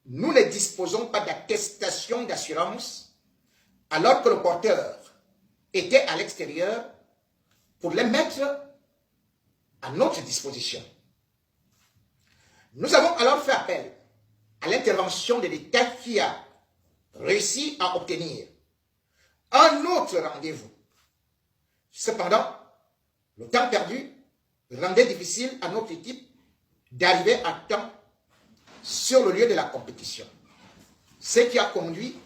nous ne disposons pas d'attestation d'assurance alors que le porteur était à l'extérieur pour les mettre à notre disposition. Nous avons alors fait appel à l'intervention de l'État qui a réussi à obtenir un autre rendez-vous. Cependant, le temps perdu rendait difficile à notre équipe d'arriver à temps sur le lieu de la compétition. Ce qui a conduit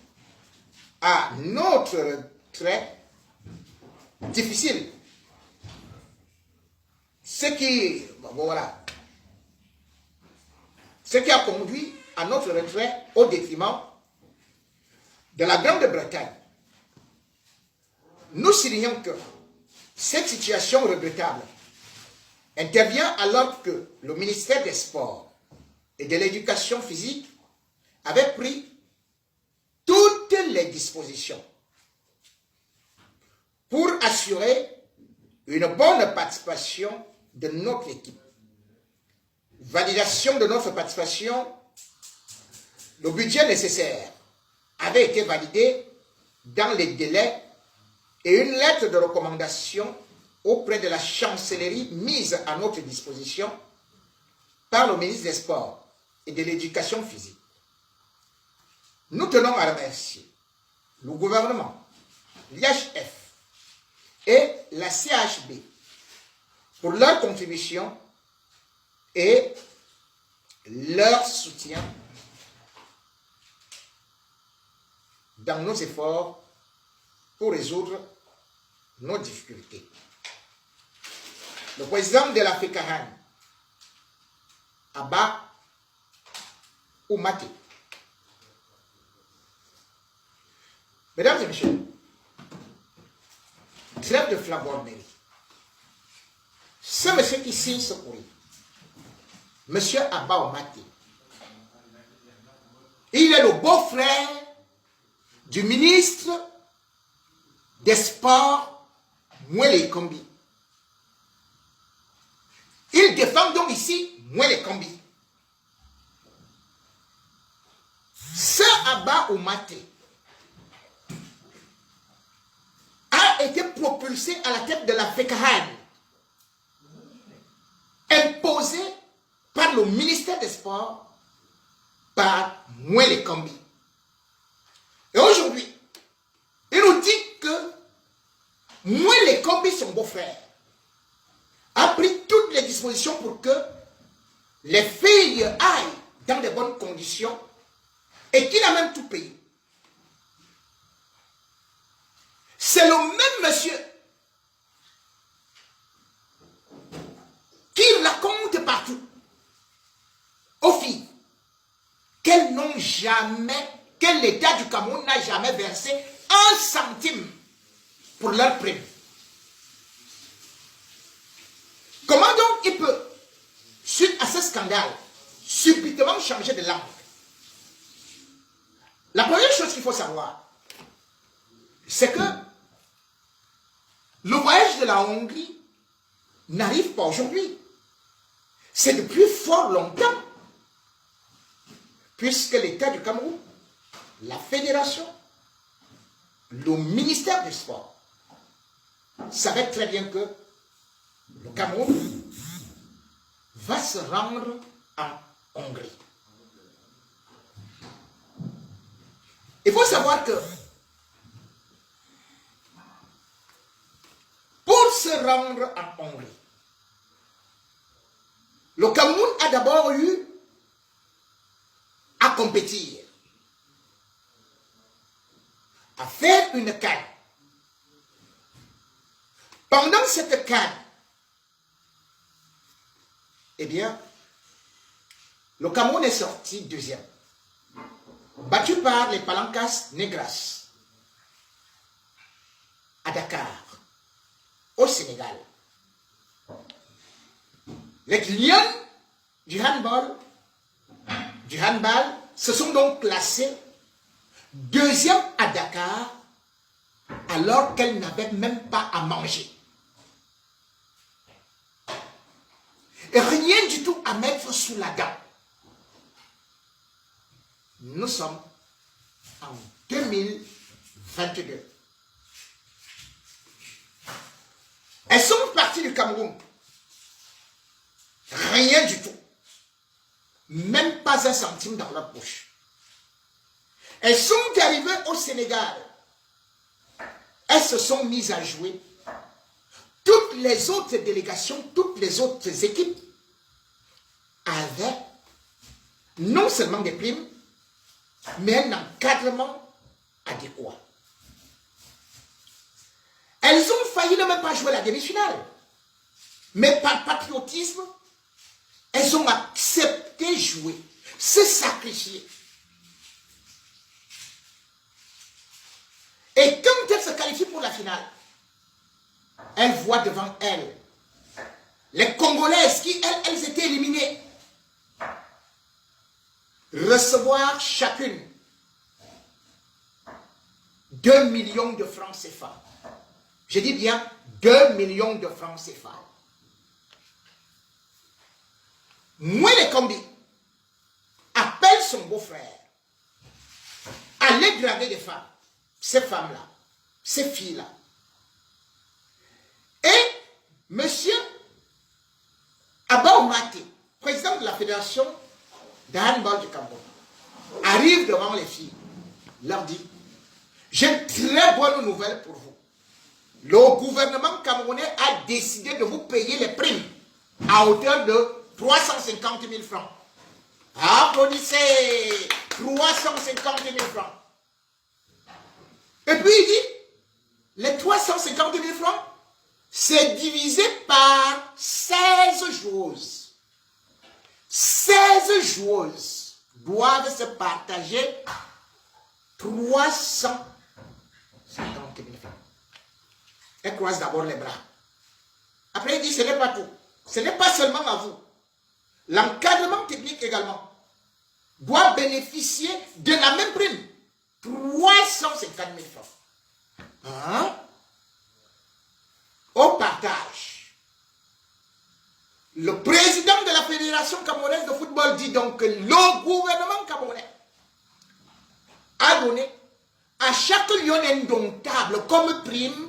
à notre retrait difficile. Ce qui a conduit à notre retrait au détriment de la Grande-Bretagne. Nous soulignons que cette situation regrettable intervient alors que le ministère des Sports et de l'Éducation physique avait pris toutes les dispositions pour assurer une bonne participation de notre équipe. Validation de notre participation, le budget nécessaire avait été validé dans les délais et une lettre de recommandation auprès de la chancellerie mise à notre disposition par le ministre des Sports et de l'Éducation physique. Nous tenons à remercier le gouvernement, l'IHF et la CHB pour leur contribution et leur soutien dans nos efforts pour résoudre nos difficultés. Le président de la FECAHAN, Abba Oumaté. Mesdames et messieurs, trêve de flagornerie. Ce monsieur qui signe ce courrier, monsieur Abba Oumaté, il est le beau-frère du ministre des Sports, Mwele Kombi. Il défend donc ici Mwele Kombi. Ce Abba Oumaté a été propulsé à la tête de la FECAHAN, imposé par le ministère des Sports, par Mwele Kombi. Et aujourd'hui, il nous dit que Mwele Kombi, son beau-frère, a pris toutes les dispositions pour que les filles aillent dans de bonnes conditions et qu'il a même tout payé. C'est le même monsieur qui raconte partout aux filles qu'elles n'ont jamais, que l'État du Cameroun n'a jamais versé 1 centime pour leur prime. Comment donc il peut, suite à ce scandale, subitement changer de langue? La première chose qu'il faut savoir, c'est que le voyage de la Hongrie n'arrive pas aujourd'hui. C'est depuis fort longtemps. Puisque l'État du Cameroun, la fédération, le ministère du Sport savaient très bien que le Cameroun va se rendre en Hongrie. Il faut savoir que pour se rendre en Hongrie, le Cameroun a d'abord eu à compétir, à faire une CAN. Pendant cette CAN, eh bien, le Cameroun est sorti deuxième, battu par les Palancas Negras à Dakar, au Sénégal. Les Lions du handball se sont donc classés deuxième à Dakar alors qu'elles n'avaient même pas à manger. Et rien du tout à mettre sous la dent. Nous sommes en 2022. Elles sont parties du Cameroun. Rien du tout. Même pas un centime dans leur poche. Elles sont arrivées au Sénégal. Elles se sont mises à jouer. Toutes les autres délégations, toutes les autres équipes avaient non seulement des primes, mais un encadrement adéquat. Elles ont failli ne même pas jouer la demi-finale. Mais par patriotisme, elles ont accepté jouer, se sacrifier. Et quand elles se qualifient pour la finale, elles voient devant elles les Congolaises qui, elles étaient éliminées, recevoir chacune 2 millions de francs CFA. Je dis bien 2 millions de francs CFA. Mwele Kombi appelle son beau-frère à les draguer des femmes, ces femmes-là, ces filles-là. Et monsieur Abba Oumate, président de la fédération de handball du Cameroun, arrive devant les filles, leur dit: j'ai une très bonne nouvelle pour vous. Le gouvernement camerounais a décidé de vous payer les primes à hauteur de 350 000 francs. Applaudissez! 350 000 francs. Et puis il dit, les 350 000 francs, c'est divisé par 16 joueuses. 16 joueuses doivent se partager 350 000 francs. Elle croise d'abord les bras. Après, il dit, ce n'est pas tout. Ce n'est pas seulement à vous. L'encadrement technique également doit bénéficier de la même prime. 350 000 francs. Hein? Au partage. Le président de la Fédération camerounaise de football dit donc que le gouvernement camerounais a donné à chaque lion indomptable comme prime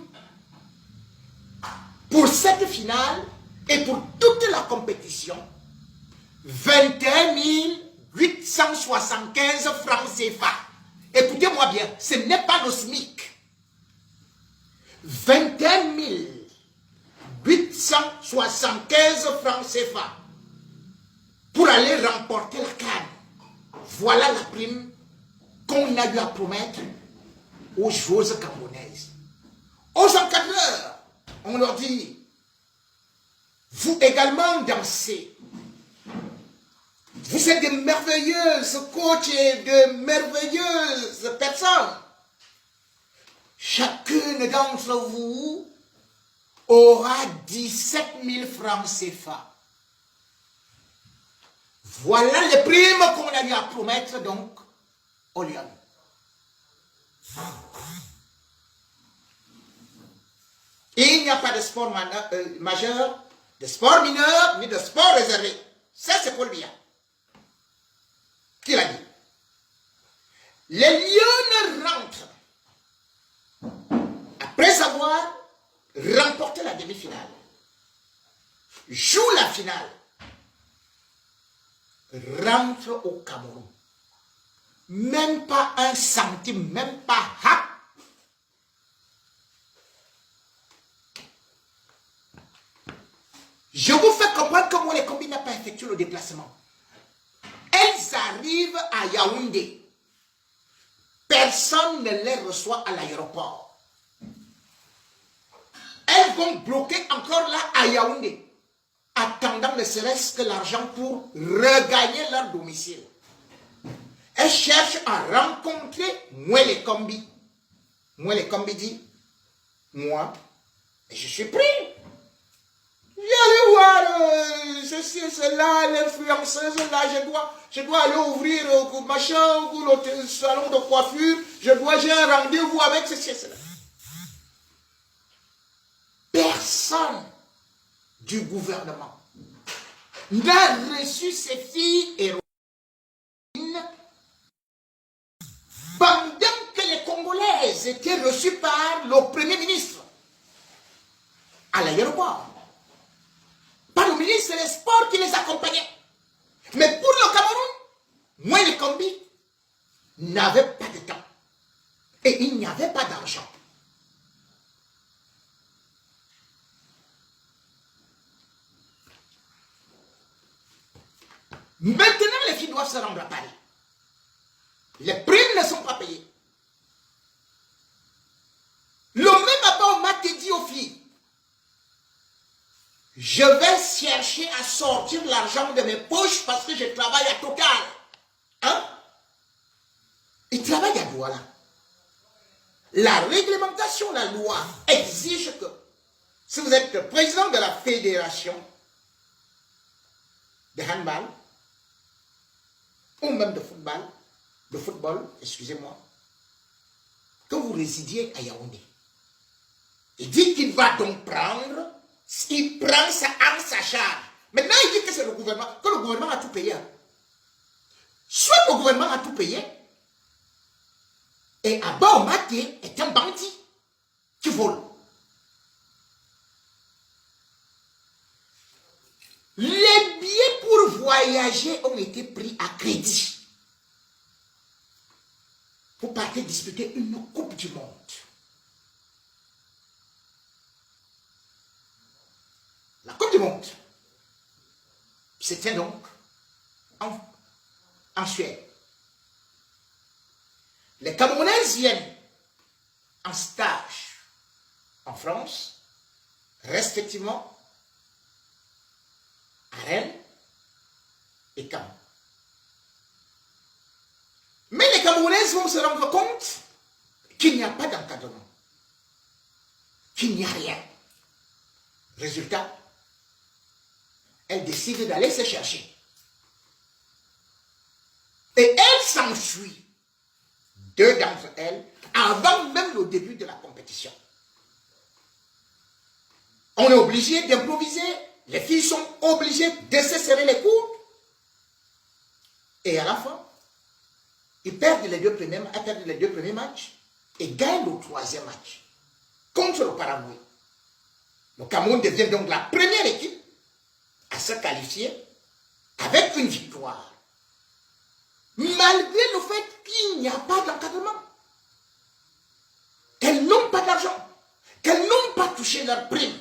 pour cette finale et pour toute la compétition 21 875 francs CFA. Écoutez-moi bien, ce n'est pas le SMIC. 21 875 francs CFA pour aller remporter la CAN. Voilà la prime qu'on a eu à promettre aux joueuses camerounaises. Aux encadreurs, on leur dit, vous également dansez. Vous êtes de merveilleuses coachs et de merveilleuses personnes. Chacune d'entre vous aura 17 000 francs CFA. Voilà les primes qu'on a eu à promettre donc au Lyon. Il n'y a pas de sport majeur, de sport mineur, ni de sport réservé. Ça, c'est Paul Biya qui l'a dit. Les Lions rentrent après avoir remporté la demi-finale, jouent la finale, rentrent au Cameroun. Même pas un centime, même pas hap. Je vous fais comprendre comment les combis n'ont pas effectué le déplacement. Elles arrivent à Yaoundé. Personne ne les reçoit à l'aéroport. Elles vont bloquer encore là à Yaoundé, attendant ne serait-ce que l'argent pour regagner leur domicile. Elles cherchent à rencontrer Mwele Kombi. Mwele Kombi dit, moi, je suis pris. J'allais voir ceci, cela, l'influenceuse, là, je dois aller ouvrir machin, ou le salon de coiffure, j'ai un rendez-vous avec ceci, cela. Personne du gouvernement n'a reçu ces filles héroïnes ont été reçus par le Premier ministre à l'aéroport. Par le ministre des Sports qui les accompagnait. Mais pour le Cameroun, moi les combis n'avaient pas de temps. Et il n'y avait pas d'argent. Maintenant, les filles doivent se rendre à Paris. Les primes ne sont pas payées. Le même Abba Omar te dit aux filles, je vais chercher à sortir l'argent de mes poches parce que je travaille à Total. Hein? Il travaille à Douala. La réglementation, la loi exige que si vous êtes le président de la fédération de handball ou même de football, excusez-moi, que vous résidiez à Yaoundé. Il dit qu'il va donc prendre, il prend ça en sa charge. Maintenant, il dit que c'est le gouvernement, que le gouvernement a tout payé. Soit le gouvernement a tout payé, et Abba Omaté est un bandit qui vole. Les billets pour voyager ont été pris à crédit. Vous partez disputer une Coupe du Monde. La Coupe du Monde, c'était donc en Suède. Les Camerounais viennent en stage en France, respectivement à Rennes et Caen. Mais les Camerounais vont se rendre compte qu'il n'y a pas d'encadrement, qu'il n'y a rien. Résultat, elles décident d'aller se chercher. Et elles s'enfuient. 2 d'entre elles, avant même le début de la compétition. On est obligé d'improviser. Les filles sont obligées de se serrer les coudes. Et à la fin, ils perdent les deux premiers matchs et gagnent le 3e match contre le Paraguay. Le Cameroun devient donc la première équipe à se qualifier avec une victoire. Malgré le fait qu'il n'y a pas d'encadrement, qu'elles n'ont pas d'argent, qu'elles n'ont pas touché leur prime.